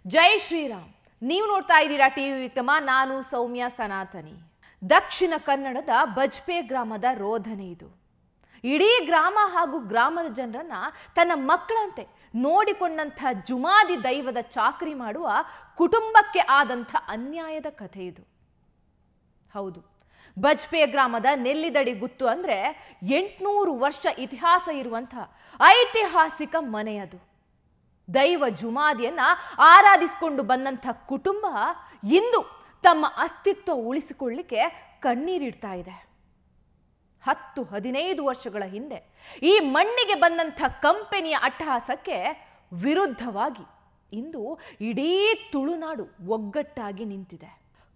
ಜೈ ಶ್ರೀರಾಮ್. ನೀವು ನೋಡ್ತಾ ಇದ್ದೀರಾ ಟಿವಿ ವಿಕ್ರಮ. ನಾನು ಸೌಮ್ಯ ಸನಾತನಿ. ದಕ್ಷಿಣ ಕನ್ನಡದ ಬಜ್ಪೆ ಗ್ರಾಮದ ರೋಧನೆ ಇದು. ಇಡೀ ಗ್ರಾಮ ಹಾಗೂ ಗ್ರಾಮದ ಜನರನ್ನ ತನ್ನ ಮಕ್ಕಳಂತೆ ನೋಡಿಕೊಂಡಂಥ ಜುಮಾದಿ ದೈವದ ಚಾಕರಿ ಮಾಡುವ ಕುಟುಂಬಕ್ಕೆ ಆದಂಥ ಅನ್ಯಾಯದ ಕಥೆ ಇದು. ಹೌದು, ಬಜ್ಪೆ ಗ್ರಾಮದ ನೆಲ್ಲಿದಡಿ ಗುತ್ತು ಅಂದ್ರೆ 800 ವರ್ಷ ಇತಿಹಾಸ ಇರುವಂಥ ಐತಿಹಾಸಿಕ ಮನೆಯದು. ದೈವ ಜುಮಾದಿಯನ್ನ ಆರಾಧಿಸಿಕೊಂಡು ಬಂದಂಥ ಕುಟುಂಬ ಇಂದು ತಮ್ಮ ಅಸ್ತಿತ್ವ ಉಳಿಸಿಕೊಳ್ಳಿಕ್ಕೆ ಕಣ್ಣೀರಿಡ್ತಾ ಇದೆ. 10-15 ವರ್ಷಗಳ ಹಿಂದೆ ಈ ಮಣ್ಣಿಗೆ ಬಂದಂಥ ಕಂಪನಿಯ ಅಟ್ಟಹಾಸಕ್ಕೆ ವಿರುದ್ಧವಾಗಿ ಇಂದು ಇಡೀ ತುಳುನಾಡು ಒಗ್ಗಟ್ಟಾಗಿ ನಿಂತಿದೆ.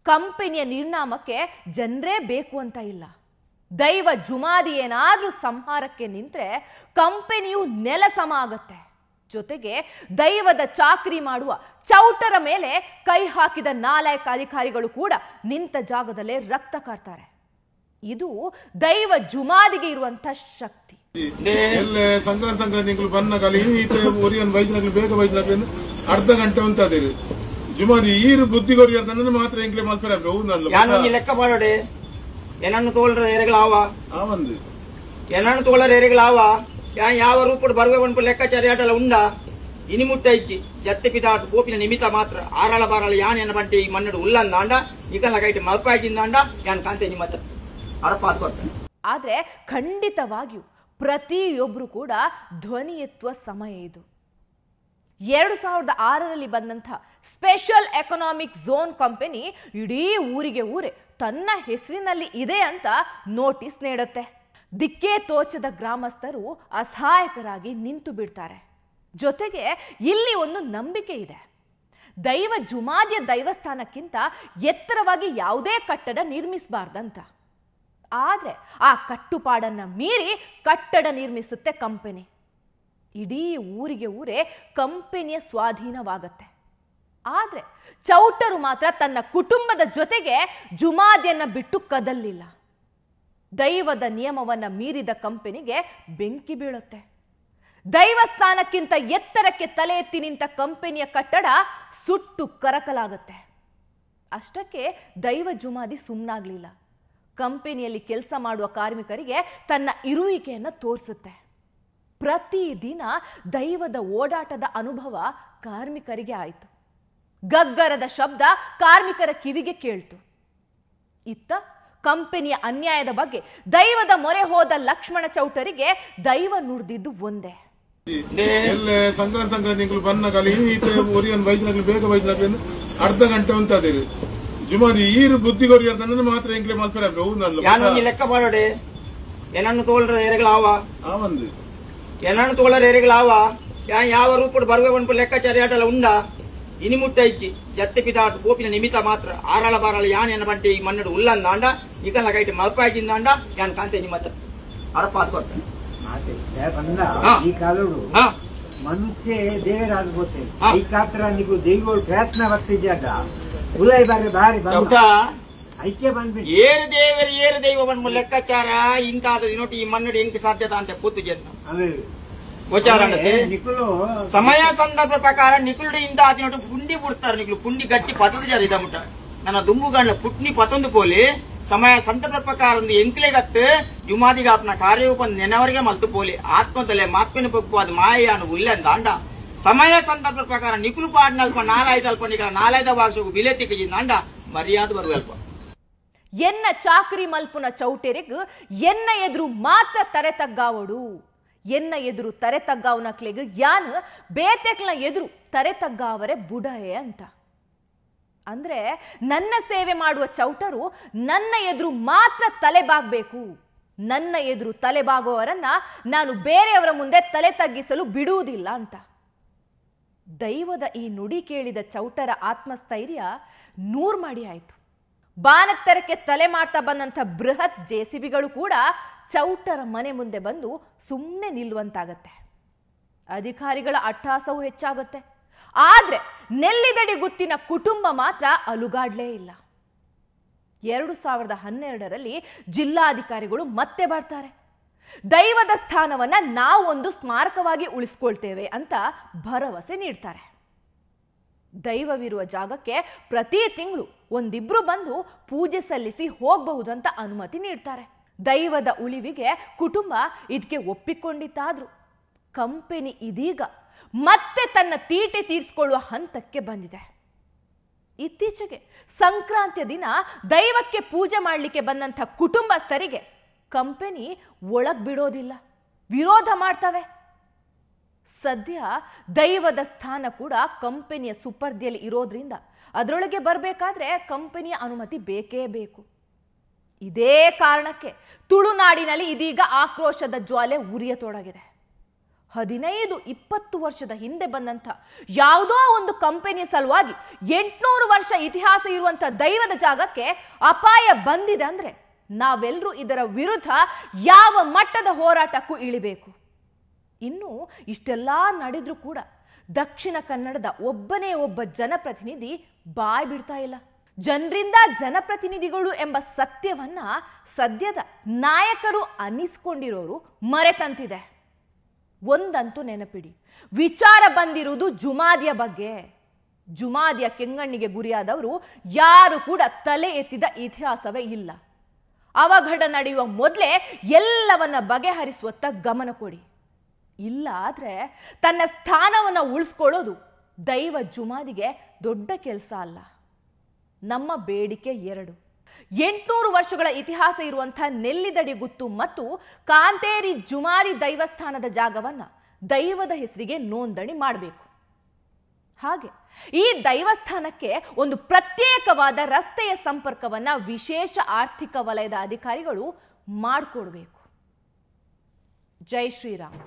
ಕಂಪನಿಯ ನಿರ್ನಾಮಕ್ಕೆ ಜನರೇ ಬೇಕು ಅಂತ ಇಲ್ಲ. ದೈವ ಜುಮಾದಿ ಏನಾದ್ರೂ ಸಂಹಾರಕ್ಕೆ ನಿಂತ್ರೆ ಕಂಪನಿಯು ನೆಲಸಮ ಆಗತ್ತೆ. ಜೊತೆಗೆ ದೈವದ ಚಾಕರಿ ಮಾಡುವ ಚೌಟರ ಮೇಲೆ ಕೈ ಹಾಕಿದ ನಾಲಾಯಕ ಅಧಿಕಾರಿಗಳು ಕೂಡ ನಿಂತ ಜಾಗದಲ್ಲೇ ರಕ್ತ ಕಾರ್ತಾರೆ. ಇದು ದೈವ ಜುಮಾದಿಗೆ ಇರುವಂತ ಶಕ್ತಿ. ಸಂಕ್ರಾಂತಿ ಬನ್ನ ಬೇಗ ಬೈದ್ನಾಗ್ಲಿ ಅರ್ಧ ಗಂಟೆ ಉಂಟದೆ ಜುಮಾದಿ ಈರು ಬುದ್ಧಿಗೋರಿ ಮಾತ್ರ ಎಂಕ್ಲೆ ಮಾತ್ರ ಲೆಕ್ಕ ಮಾಡೋಡೆ ಏನನ್ನು ತೋಳರ ಎರೆಗಳಾವ ಏನನ್ನು ತೋಳರ ಎರೆಗಳಾವ ಯಾವ ರೂಪಡ್ ಬರ್ಬೇಕು ಲೆಕ್ಕಾಚಾರ ಆಟಲ್ಲ ಉಂಡ ಇನಿ ಮುಟ್ಟ ಇಚ್ಚಿ ಜತ್ತೆ ಪಿದಾಟ ಕೋಪಿನ ನಿಮಿತ್ತ ಮಾತ್ರ ಆರಾಳ ಬಾರಾಳ ಯಾನ್ ಎನ್ನ ಬಂಟೆ ಈ ಮನ್ನಡು ಉಲ್ಲಂದ ಅಂಡ ಈಗಲ್ಲ ಕೈಟ್ ಮಲ್ಪಾಯ್ಕಿಂದ ಅಂಡ ಯಾನ್ ಕಾಂತೆ ನಿಮ್ಮತ್ತ ಅರಪಾತ್ ಕೊಡ್ತಾನೆ. ಆದ್ರೆ ಖಂಡಿತವಾಗಿಯೂ ಪ್ರತಿಯೊಬ್ರು ಕೂಡ ಧ್ವನಿ ಎತ್ತುವ ಸಮಯ ಇದು. 2006ರಲ್ಲಿ ಬಂದಂಥ ಸ್ಪೆಷಲ್ ಎಕನಾಮಿಕ್ ಝೋನ್ ಕಂಪನಿ ಇಡೀ ಊರಿಗೆ ಊರೇ ತನ್ನ ಹೆಸರಿನಲ್ಲಿ ಇದೆ ಅಂತ ನೋಟಿಸ್ ನೀಡುತ್ತೆ. ದಿಕ್ಕೇ ತೋಚದ ಗ್ರಾಮಸ್ಥರು ಅಸಹಾಯಕರಾಗಿ ನಿಂತು ಬಿಡ್ತಾರೆ. ಜೊತೆಗೆ ಇಲ್ಲಿ ಒಂದು ನಂಬಿಕೆ ಇದೆ. ದೈವ ಜುಮಾದಿಯ ದೈವಸ್ಥಾನಕ್ಕಿಂತ ಎತ್ತರವಾಗಿ ಯಾವುದೇ ಕಟ್ಟಡ ನಿರ್ಮಿಸಬಾರ್ದಂತ. ಆದ್ರೆ ಆ ಕಟ್ಟುಪಾಡನ್ನ ಮೀರಿ ಕಟ್ಟಡ ನಿರ್ಮಿಸುತ್ತೆ ಕಂಪನಿ. ಇಡೀ ಊರಿಗೆ ಊರೇ ಕಂಪನಿಯ ಸ್ವಾಧೀನವಾಗತ್ತೆ. ಆದ್ರೆ ಚೌಟರು ಮಾತ್ರ ತನ್ನ ಕುಟುಂಬದ ಜೊತೆಗೆ ಜುಮಾದಿಯನ್ನ ಬಿಟ್ಟು ಕದಲಿಲ್ಲ. ದೈವದ ನಿಯಮವನ್ನ ಮೀರಿದ ಕಂಪನಿಗೆ ಬೆಂಕಿ ಬೀಳುತ್ತೆ. ದೈವಸ್ಥಾನಕ್ಕಿಂತ ಎತ್ತರಕ್ಕೆ ತಲೆ ಎತ್ತಿ ನಿಂತ ಕಂಪನಿಯ ಕಟ್ಟಡ ಸುಟ್ಟು ಕರಕಲಾಗತ್ತೆ. ಅಷ್ಟಕ್ಕೆ ದೈವ ಜುಮಾದಿ ಸುಮ್ಮನಾಗ್ಲಿಲ್ಲ. ಕಂಪನಿಯಲ್ಲಿ ಕೆಲಸ ಮಾಡುವ ಕಾರ್ಮಿಕರಿಗೆ ತನ್ನ ಇರುವಿಕೆಯನ್ನು ತೋರಿಸುತ್ತೆ. ಪ್ರತಿದಿನ ದೈವದ ಓಡಾಟದ ಅನುಭವ ಕಾರ್ಮಿಕರಿಗೆ ಆಯಿತು. ಗಗ್ಗರದ ಶಬ್ದ ಕಾರ್ಮಿಕರ ಕಿವಿಗೆ ಕೇಳ್ತು. ಇತ್ತ ಕಂಪನಿಯ ಅನ್ಯಾಯದ ಬಗ್ಗೆ ದೈವದ ಮೊರೆ ಹೋದ ಲಕ್ಷ್ಮಣ ಚೌಟರಿಗೆ ದೈವ ನುಡಿದಿದ್ದು ಒಂದೇ. ಸಂಕ್ರಾಂತಿ ಬನ್ನ ಬೇಗ ಬೈದ್ನಾಗ್ಲಿ ಅರ್ಧ ಗಂಟೆ ಉಂಟದೆ ಜುಮಾದಿ ಈರು ಬುದ್ಧಿಗೋರಿ ಮಾತ್ರ ಎಂಕ್ಲೆ ಮಾತ್ರ ಲೆಕ್ಕ ಮಾಡೋಡೆ ಏನನ್ನು ತೋಳರ ಎರೆಗಳಾವ ಏನನ್ನು ತೋಳರ ಎರೆಗಳಾವ ಯಾವ ರೂಪಡ್ ಬರ್ಬೇಕು ಲೆಕ್ಕಾಚಾರ ಆಟಲ್ಲ ಉಂಡ ಇನಿ ಮುಟ್ಟ ಇಚ್ಚಿ ಜತ್ತೆ ಪಿದಾಟ ಕೋಪಿನ ನಿಮಿತ್ತ ಮಾತ್ರ ಆರಾಳ ಬಾರಾಳ ಯಾನ್ ಎನ್ನ ಬಂಟೆ ಈ ಮನ್ನಡು ಉಲ್ಲಂದ ಅಂಡ ಈಗಲ್ಲ ಕೈಟ್ ಮಲ್ಪಾಯ್ಕಿಂದ ಅಂಡ ಯಾನ್ ಕಾಂತೆ ನಿಮ್ಮತ್ತ ಅರಪಾತ್ ಕೊಡ್ತಾನೆ. ಈ ಕಾಲೋಡು ಮನುಷ್ಯ ದೇವರಾಗುತ್ತೆ ಈ ಕಾತ್ರ ನೀವು ದೈವ ಪ್ರಯತ್ನ ಬರ್ತಿದ್ಯಾಗ ಉಲೈ ಬಾರಿ ಬಾರಿ ಐಕ್ಯ ಬಂದ್ಬಿಟ್ಟು ಏರು ದೇವರು ಏರು ದೈವ ಲೆಕ್ಕಾಚಾರ ಇಂತಾದ ನೋಡಿ ಈ ಮನ್ನಡು ಎಂಕ್ ಸಾಧ್ಯತಾ ಅಂತ ಕೂತು ಜನ ಸಮಯ ಸಂದರ್ಭ ಪ್ರಕಾರ ನಿಕುಲು ಇಂದ ಆದಿನೋಟು ಪುಂಡಿ ಬಿಡ್ತಾರೆ. ನಿಕಲು ಪುಂಡಿ ಗಟ್ಟಿ ಪತದ ಜರ ಇದ ಮುಟ್ಟ ನನ್ನ ದುಂಬುಗಂಡ ಪುಟ್ನಿ ಪತೊಂದು ಪೋಲಿ ಸಮಯ ಸಂದರ್ಭ ಪ್ರಕಾರ ಒಂದು ಎಂಕ್ಲೆಗತ್ತು ಜುಮಾದಿಗ ಆಪ್ನ ಕಾರ್ಯೋಪ ನೆನವರಿಗೆ ಮಲ್ತು ಪೋಲಿ ಆತ್ಮದಲ್ಲೇ ಮಾತ್ಮನ ಪಪ್ಪು ಅದು ಮಾಯಾನು ಉಲ್ಲಂದ ಅಂಡ ಸಮಯ ಸಂದರ್ಭ ಪ್ರಕಾರ ನಿಕುಲು ಪಾಡ್ನಲ್ಪ 4-5 ಅಲ್ಪ ನಿಕಲ 4-5 ಭಾಷೆಗೂ ಬಿಲೆ ತಿಕ್ಕಿಜಿಂದ ಅಂಡ ಮರ್ಯಾದೆ ಬರುವಲ್ಪ. ಎನ್ನ ಚಾಕರಿ ಮಲ್ಪುನ ಚೌಟೆರಿಗ್ ಎನ್ನ ಎದುರು ಮಾತ್ರ ತರೆ ತಗ್ಗಾವಡು. ಎನ್ನ ಎದುರು ತರೆ ತಗ್ಗಾವನಕ್ಲೆಗ್ ಯಾನ್ ಬೇತೆಕ್ಲ ಎದುರು ತರೆ ತಗ್ಗಾವರೆ ಬುಡಯೆ ಅಂತ. ಅಂದ್ರೆ ನನ್ನ ಸೇವೆ ಮಾಡುವ ಚೌಟರು ನನ್ನ ಎದುರು ಮಾತ್ರ ತಲೆಬಾಗಬೇಕು. ನನ್ನ ಎದುರು ತಲೆಬಾಗುವವರನ್ನ ನಾನು ಬೇರೆಯವರ ಮುಂದೆ ತಲೆ ತಗ್ಗಿಸಲು ಬಿಡುವುದಿಲ್ಲ ಅಂತ. ದೈವದ ಈ ನುಡಿ ಕೇಳಿದ ಚೌಟರ ಆತ್ಮಸ್ಥೈರ್ಯ 100 ಮಾಡಿ ಆಯಿತು. ಬಾನತ್ತರಕ್ಕೆ ತಲೆ ಮಾಡ್ತಾ ಬಂದಂಥ ಬೃಹತ್ ಜೆಸಿಬಿಗಳು ಕೂಡ ಚೌಟರ ಮನೆ ಮುಂದೆ ಬಂದು ಸುಮ್ಮನೆ ನಿಲ್ಲುವಂತಾಗತ್ತೆ. ಅಧಿಕಾರಿಗಳ ಅಟ್ಟಹಾಸವೂ ಹೆಚ್ಚಾಗತ್ತೆ. ಆದ್ರೆ ನೆಲ್ಲಿದಡಿ ಗುತ್ತಿನ ಕುಟುಂಬ ಮಾತ್ರ ಅಲುಗಾಡ್ಲೇ ಇಲ್ಲ. 2012ರಲ್ಲಿ ಜಿಲ್ಲಾಧಿಕಾರಿಗಳು ಮತ್ತೆ ಬರ್ತಾರೆ. ದೈವದ ಸ್ಥಾನವನ್ನ ನಾವು ಒಂದು ಸ್ಮಾರಕವಾಗಿ ಉಳಿಸಿಕೊಳ್ಳುತ್ತೇವೆ ಅಂತ ಭರವಸೆ ನೀಡ್ತಾರೆ. ದೈವವಿರುವ ಜಾಗಕ್ಕೆ ಪ್ರತಿ ತಿಂಗಳು ಒಂದಿಬ್ರು ಬಂದು ಪೂಜೆ ಸಲ್ಲಿಸಿ ಹೋಗಬಹುದಂತ ಅನುಮತಿ ನೀಡ್ತಾರೆ. ದೈವದ ಉಳಿವಿಗೆ ಕುಟುಂಬ ಇದಕ್ಕೆ ಒಪ್ಪಿಕೊಂಡಿತ್ತಾದ್ರು ಕಂಪನಿ ಇದೀಗ ಮತ್ತೆ ತನ್ನ ತೀಟೆ ತೀರಿಸಿಕೊಳ್ಳುವ ಹಂತಕ್ಕೆ ಬಂದಿದೆ. ಇತ್ತೀಚೆಗೆ ಸಂಕ್ರಾಂತಿಯ ದಿನ ದೈವಕ್ಕೆ ಪೂಜೆ ಮಾಡಲಿಕ್ಕೆ ಬಂದಂಥ ಕುಟುಂಬಸ್ಥರಿಗೆ ಕಂಪನಿ ಒಳಗ್ ಬಿಡೋದಿಲ್ಲ, ವಿರೋಧ ಮಾಡ್ತವೆ. ಸದ್ಯ ದೈವದ ಸ್ಥಾನ ಕೂಡ ಕಂಪನಿಯ ಸುಪರ್ದಿಯಲ್ಲಿ ಇರೋದ್ರಿಂದ ಅದರೊಳಗೆ ಬರಬೇಕಾದ್ರೆ ಕಂಪನಿಯ ಅನುಮತಿ ಬೇಕೇ ಬೇಕು. ಇದೇ ಕಾರಣಕ್ಕೆ ತುಳುನಾಡಿನಲ್ಲಿ ಇದೀಗ ಆಕ್ರೋಶದ ಜ್ವಾಲೆ ಉರಿಯತೊಡಗಿದೆ. 15-20 ವರ್ಷದ ಹಿಂದೆ ಬಂದಂಥ ಯಾವುದೋ ಒಂದು ಕಂಪನಿಯ ಸಲುವಾಗಿ 800 ವರ್ಷ ಇತಿಹಾಸ ಇರುವಂಥ ದೈವದ ಜಾಗಕ್ಕೆ ಅಪಾಯ ಬಂದಿದೆ ಅಂದ್ರೆ ನಾವೆಲ್ಲರೂ ಇದರ ವಿರುದ್ಧ ಯಾವ ಮಟ್ಟದ ಹೋರಾಟಕ್ಕೂ ಇಳಿಬೇಕು. ಇನ್ನು ಇಷ್ಟೆಲ್ಲ ನಡೆದ್ರೂ ಕೂಡ ದಕ್ಷಿಣ ಕನ್ನಡದ ಒಬ್ಬನೇ ಒಬ್ಬ ಜನಪ್ರತಿನಿಧಿ ಬಾಯ್ ಬಿಡ್ತಾ ಇಲ್ಲ. ಜನರಿಂದ ಜನಪ್ರತಿನಿಧಿಗಳು ಎಂಬ ಸತ್ಯವನ್ನ ಸದ್ಯದ ನಾಯಕರು ಅನ್ನಿಸ್ಕೊಂಡಿರೋರು ಮರೆತಂತಿದೆ. ಒಂದಂತೂ ನೆನಪಿಡಿ, ವಿಚಾರ ಬಂದಿರುವುದು ಜುಮಾದಿಯ ಬಗ್ಗೆ. ಜುಮಾದಿಯ ಕೆಂಗಣ್ಣಿಗೆ ಗುರಿಯಾದವರು ಯಾರು ಕೂಡ ತಲೆ ಎತ್ತಿದ ಇತಿಹಾಸವೇ ಇಲ್ಲ. ಅವಘಡ ನಡೆಯುವ ಮೊದಲೇ ಎಲ್ಲವನ್ನ ಬಗೆಹರಿಸುವತ್ತ ಗಮನ ಕೊಡಿ. ಇಲ್ಲ ಆದ್ರೆ ತನ್ನ ಸ್ಥಾನವನ್ನು ಉಳಿಸ್ಕೊಳ್ಳೋದು ದೈವ ಜುಮಾದಿಗೆ ದೊಡ್ಡ ಕೆಲಸ ಅಲ್ಲ. ನಮ್ಮ ಬೇಡಿಕೆ 2. 800 ವರ್ಷಗಳ ಇತಿಹಾಸ ಇರುವಂತಹ ನೆಲ್ಲಿದಡಿ ಗುತ್ತು ಮತ್ತು ಕಾಂತೇರಿ ಜುಮಾದಿ ದೈವಸ್ಥಾನದ ಜಾಗವನ್ನ ದೈವದ ಹೆಸರಿಗೆ ನೋಂದಣಿ ಮಾಡಬೇಕು. ಹಾಗೆ ಈ ದೈವಸ್ಥಾನಕ್ಕೆ ಒಂದು ಪ್ರತ್ಯೇಕವಾದ ರಸ್ತೆಯ ಸಂಪರ್ಕವನ್ನ ವಿಶೇಷ ಆರ್ಥಿಕ ವಲಯದ ಅಧಿಕಾರಿಗಳು ಮಾಡಿಕೊಡ್ಬೇಕು. ಜೈ ಶ್ರೀರಾಮ್.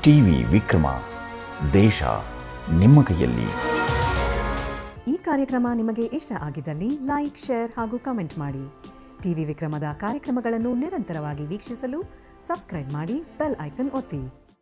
ಟಿವಿ ವಿಕ್ರಮ, ದೇಶ ನಿಮ್ಮ ಕೈಯಲ್ಲಿ. ಈ ಕಾರ್ಯಕ್ರಮ ನಿಮಗೆ ಇಷ್ಟ ಆಗಿದ್ದಲ್ಲಿ ಲೈಕ್, ಶೇರ್ ಹಾಗೂ ಕಮೆಂಟ್ ಮಾಡಿ. ಟಿವಿ ವಿಕ್ರಮದ ಕಾರ್ಯಕ್ರಮಗಳನ್ನು ನಿರಂತರವಾಗಿ ವೀಕ್ಷಿಸಲು ಸಬ್ಸ್ಕ್ರೈಬ್ ಮಾಡಿ, ಬೆಲ್ ಐಕನ್ ಒತ್ತಿ.